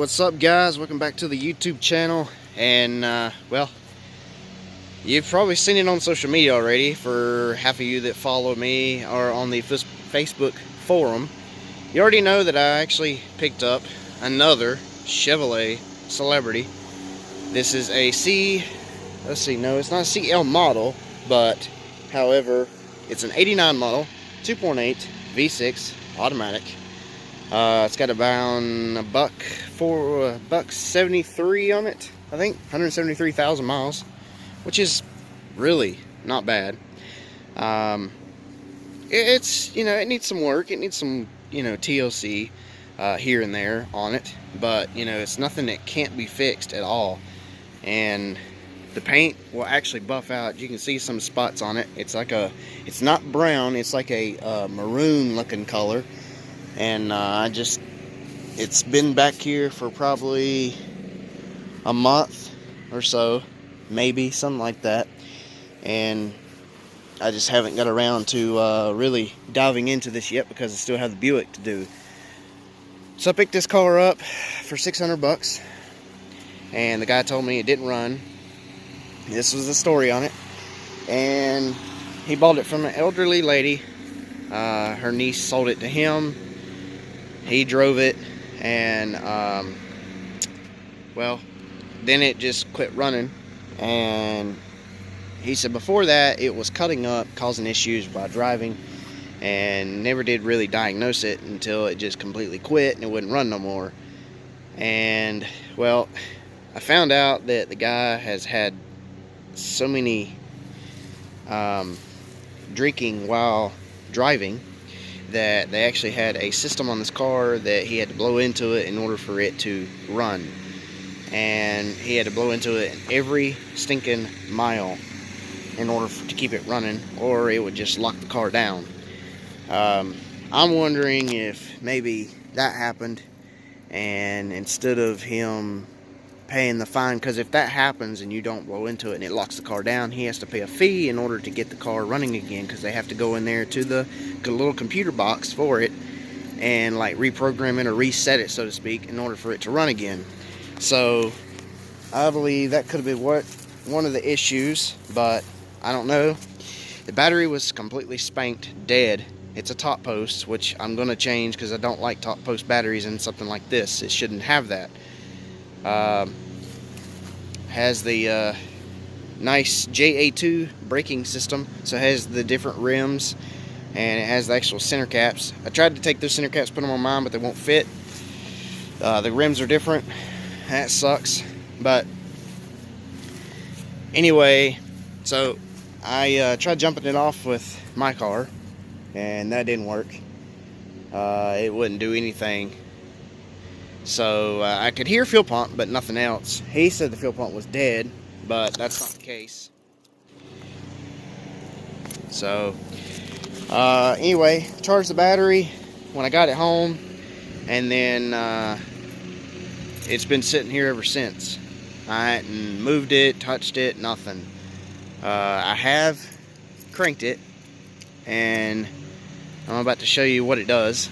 What's up, guys? Welcome back to the YouTube channel. And well, you've probably seen it on social media already. For half of you that follow me or on the Facebook forum, you already know that I actually picked up another Chevrolet Celebrity. This is a no, it's not a CL model, but however, it's an 89 model, 2.8 V6 automatic. It's got about $173 on it, I think, 173,000 miles, which is really not bad. It's, it needs some work. It needs some, TLC here and there on it, but it's nothing that can't be fixed at all. And the paint will actually buff out. You can see some spots on it. It's not brown. It's like a maroon looking color. And it's been back here for probably a month or so, maybe, something like that. And I just haven't got around to really diving into this yet because I still have the Buick to do. So I picked this car up for $600, and the guy told me it didn't run. This was the story on it. And he bought it from an elderly lady. Her niece sold it to him. He drove it, and well, then it just quit running. And he said before that it was cutting up, causing issues by driving, and never did really diagnose it until it just completely quit and it wouldn't run no more. And well, I found out that the guy has had so many drinking while driving that they actually had a system on this car that he had to blow into it in order for it to run. And he had to blow into it every stinking mile in order to keep it running, or it would just lock the car down. I'm wondering if maybe that happened, and instead of him paying the fine, because if that happens and you don't blow into it and it locks the car down, he has to pay a fee in order to get the car running again, because they have to go in there to the little computer box for it and like reprogram it or reset it, so to speak, in order for it to run again. So I believe that could have been one of the issues, but I don't know. The battery was completely spanked dead. It's a top post, which I'm going to change because I don't like top post batteries in something like this. It shouldn't have that. Has the nice JA2 braking system, so it has the different rims, and it has the actual center caps. I tried to take those center caps, put them on mine, but they won't fit. The rims are different. That sucks. But anyway, so I tried jumping it off with my car, and that didn't work. It wouldn't do anything. So I could hear fuel pump, but nothing else. He said the fuel pump was dead, but that's not the case. So anyway, charged the battery when I got it home, and then it's been sitting here ever since. I hadn't moved it, touched it, nothing. I have cranked it, and I'm about to show you what it does.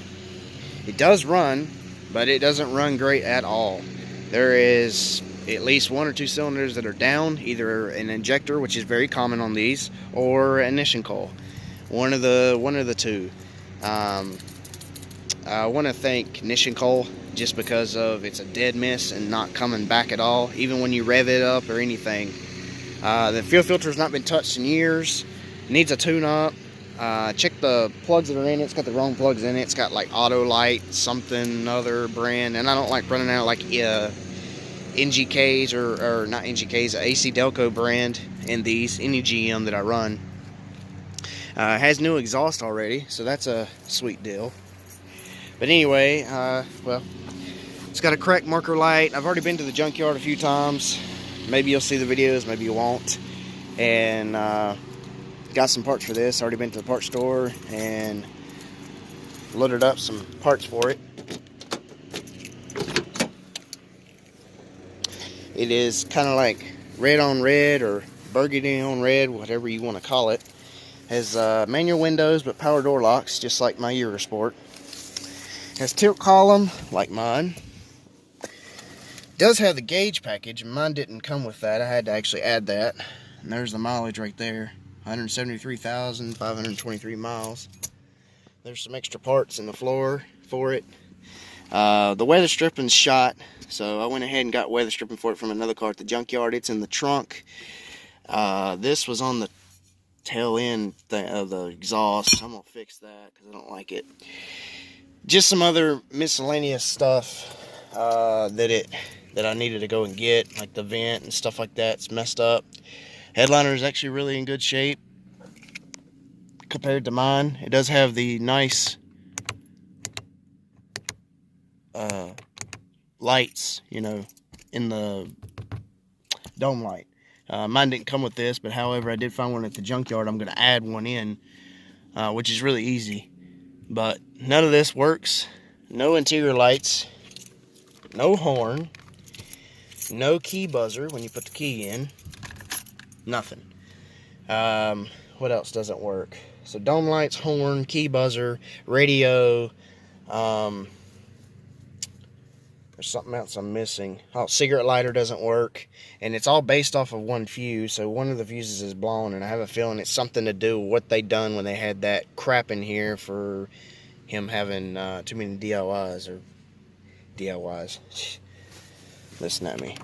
It does run, but it doesn't run great at all. There is at least one or two cylinders that are down, either an injector, which is very common on these, or an ignition coil. One of the two. I want to thank ignition coil just because of it's a dead miss and not coming back at all, even when you rev it up or anything. The fuel filter has not been touched in years. It needs a tune-up. Check the plugs that are in it. It's got the wrong plugs in it. It's got like Auto Light, something other brand, and I don't like running out like NGKs or not NGKs, AC Delco brand in these, any GM that I run. It has new exhaust already, so that's a sweet deal. But anyway, well, it's got a cracked marker light. I've already been to the junkyard a few times. Maybe you'll see the videos, maybe you won't. And got some parts for this. Already been to the parts store and loaded up some parts for it. It is kind of like red on red or burgundy on red, whatever you want to call it. Has manual windows but power door locks, just like my Eurosport. Has tilt column like mine. Does have the gauge package, and mine didn't come with that. I had to actually add that. And there's the mileage right there, 173,523 miles. There's some extra parts in the floor for it. The weather stripping's shot, so I went ahead and got weather stripping for it from another car at the junkyard. It's in the trunk. This was on the tail end of the exhaust. I'm gonna fix that because I don't like it. Just some other miscellaneous stuff that I needed to go and get, like the vent and stuff like that. It's messed up. Headliner is actually really in good shape compared to mine. It does have the nice lights, you know, in the dome light. Mine didn't come with this, but however, I did find one at the junkyard. I'm going to add one in, which is really easy. But none of this works. No interior lights. No horn. No key buzzer when you put the key in. Nothing. What else doesn't work? So dome lights, horn, key buzzer, radio. There's something else I'm missing. Oh, cigarette lighter doesn't work. And it's all based off of one fuse. So one of the fuses is blown. And I have a feeling it's something to do with what they done when they had that crap in here for him having too many DIYs. Or DIYs. Listen at me.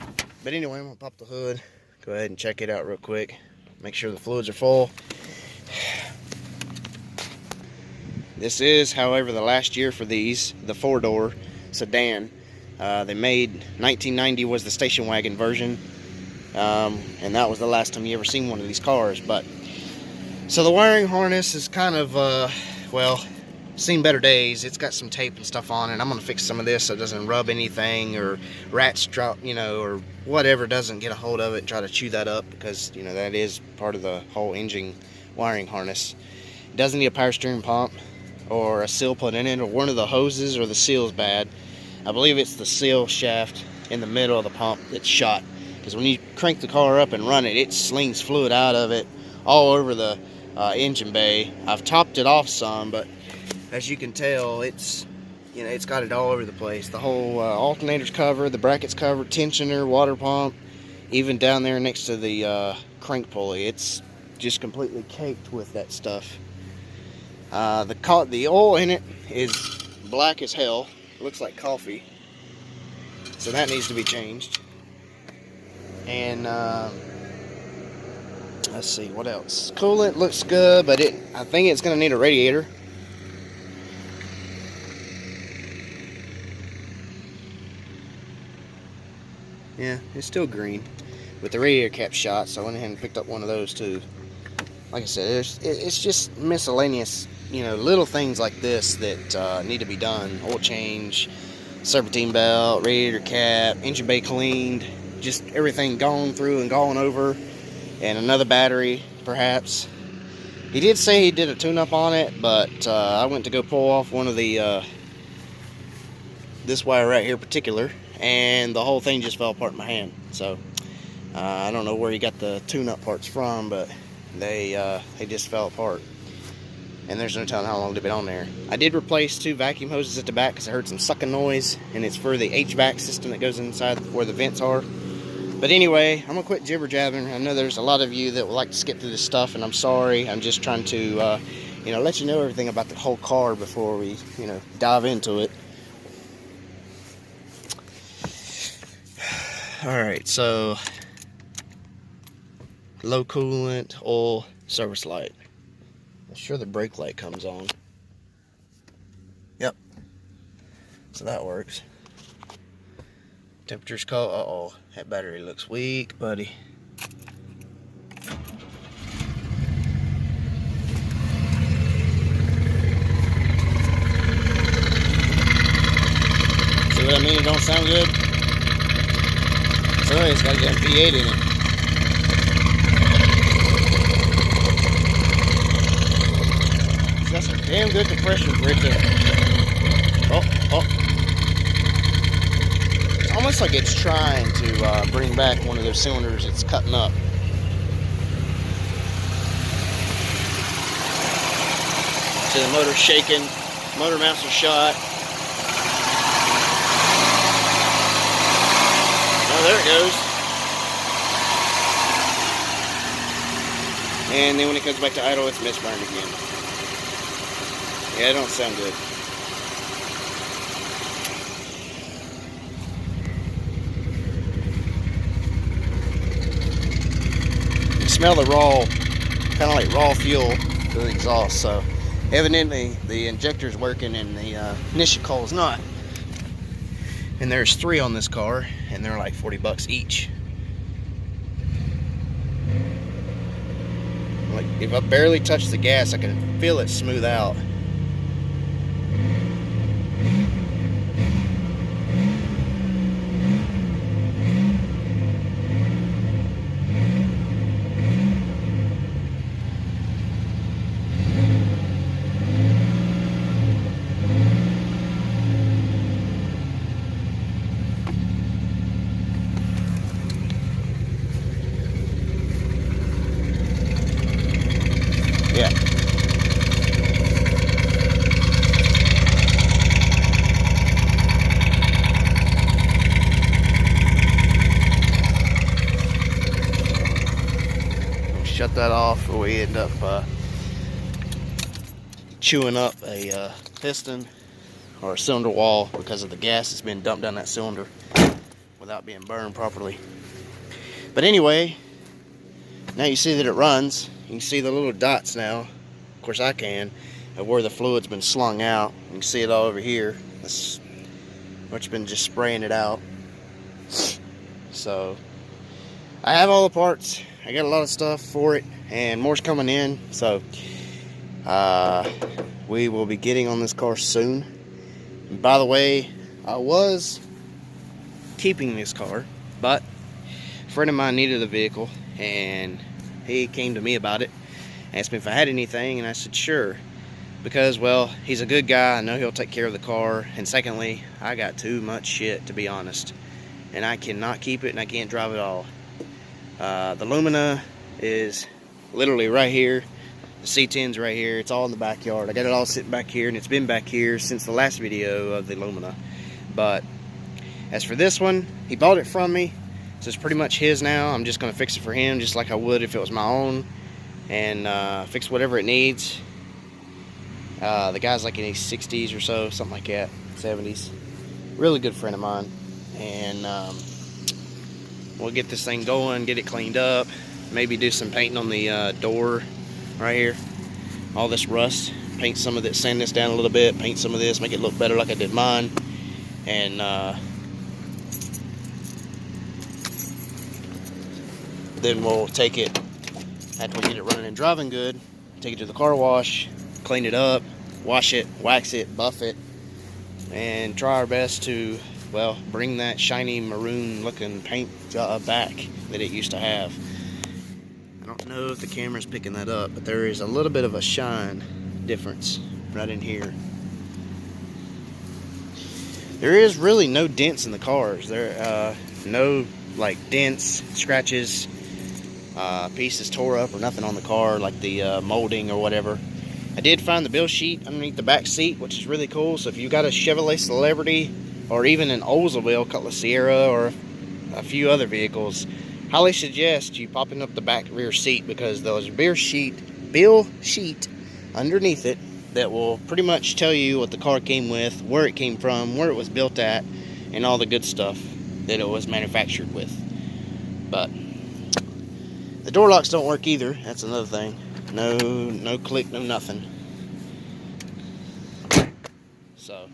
But anyway, I'm going to pop the hood. Go ahead and check it out real quick. Make sure the fluids are full. This is, however, the last year for these. The 4-door sedan. They made 1990 was the station wagon version, and that was the last time you ever seen one of these cars. But so the wiring harness is kind of well, seen better days. It's got some tape and stuff on it. I'm gonna fix some of this so it doesn't rub anything or rats drop, you know, or whatever doesn't get a hold of it and try to chew that up, because you know that is part of the whole engine wiring harness. It doesn't need a power steering pump or a seal put in it, or one of the hoses or the seal's bad. I believe it's the seal shaft in the middle of the pump that's shot, because when you crank the car up and run it, it slings fluid out of it all over the engine bay. I've topped it off some, but as you can tell, it's, you know, it's got it all over the place. The whole alternator's covered, the bracket's covered, tensioner, water pump, even down there next to the crank pulley. It's just completely caked with that stuff. The oil in it is black as hell. Looks like coffee, so that needs to be changed. And let's see what else. Coolant looks good, but I think it's going to need a radiator. Yeah, it's still green, but the radiator cap shot, so I went ahead and picked up one of those too. Like I said, it's just miscellaneous, you know, little things like this that need to be done. Oil change, serpentine belt, radiator cap, engine bay cleaned, just everything gone through and gone over, and another battery perhaps. He did say he did a tune-up on it, but I went to go pull off one of the this wire right here in particular, and the whole thing just fell apart in my hand. So I don't know where he got the tune-up parts from, but they just fell apart, and there's no telling how long they've been on there. I did replace 2 vacuum hoses at the back because I heard some sucking noise, and it's for the HVAC system that goes inside where the vents are. But anyway, I'm gonna quit jibber jabbing. I know there's a lot of you that would like to skip through this stuff, and I'm sorry. I'm just trying to you know, let you know everything about the whole car before we, you know, dive into it. Alright, so low coolant, oil, service light. I'm sure the brake light comes on. Yep. So that works. Temperature's cold. Uh-oh, that battery looks weak, buddy. See what I mean? It don't sound good. So it's got a damn V8 in it. That's some damn good compression for it to... Oh. It's almost like it's trying to bring back one of those cylinders it's cutting up. See the motor shaking, motor mounts are shot. Oh, there it goes. And then when it comes back to idle, it's misburned again. Yeah, it don't sound good. You smell the raw, kind of like raw fuel through the exhaust. So evidently the injector's working and the ignition coil's not. And there's 3 on this car, and they're like 40 bucks each. Like, if I barely touch the gas, I can feel it smooth out. Yeah. Shut that off, or we end up chewing up a piston or a cylinder wall because of the gas that's been dumped down that cylinder without being burned properly. But anyway, now you see that it runs. You can see the little dots now, of course I can, of where the fluid's been slung out. You can see it all over here. That's what's been just spraying it out. So I have all the parts. I got a lot of stuff for it, and more's coming in. So we will be getting on this car soon. And by the way, I was keeping this car, but a friend of mine needed a vehicle, and he came to me about it, asked me if I had anything, and I said sure, because, well, he's a good guy. I know he'll take care of the car, and secondly, I got too much shit, to be honest, and I cannot keep it, and I can't drive it all. The Lumina is literally right here. The C10's right here. It's all in the backyard. I got it all sitting back here, and it's been back here since the last video of the Lumina. But as for this one, he bought it from me, so it's pretty much his now. I'm just going to fix it for him just like I would if it was my own, and fix whatever it needs. The guy's like in his 60s or so, something like that, 70s. Really good friend of mine. And we'll get this thing going, get it cleaned up, maybe do some painting on the door right here. All this rust, paint some of this, sand this down a little bit, paint some of this, make it look better like I did mine. And then we'll take it, after we get it running and driving good, take it to the car wash, clean it up, wash it, wax it, buff it, and try our best to, well, bring that shiny maroon looking paint back that it used to have. I don't know if the camera's picking that up, but there is a little bit of a shine difference right in here. There is really no dents in the cars. There no like dents, scratches, pieces tore up or nothing on the car, like the molding or whatever. I did find the build sheet underneath the back seat, which is really cool. So if you've got a Chevrolet Celebrity or even an Oldsmobile Cutlass Sierra or a few other vehicles, highly suggest you popping up the back rear seat, because there's a build sheet underneath it that will pretty much tell you what the car came with, where it came from, where it was built at, and all the good stuff that it was manufactured with. But the door locks don't work either. That's another thing. No click, no nothing. So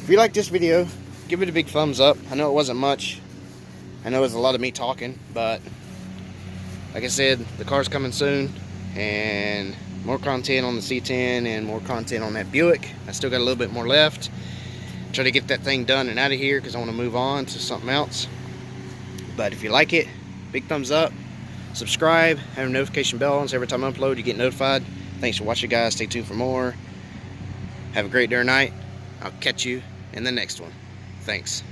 if you like this video, give it a big thumbs up. I know it wasn't much. I know it was a lot of me talking, but like I said, the car's coming soon, and more content on the C10 and more content on that Buick. I still got a little bit more left. Try to get that thing done and out of here, because I want to move on to something else. But if you like it, big thumbs up, subscribe, have a notification bell on so every time I upload you get notified. Thanks for watching, guys. Stay tuned for more. Have a great day or night. I'll catch you in the next one. Thanks.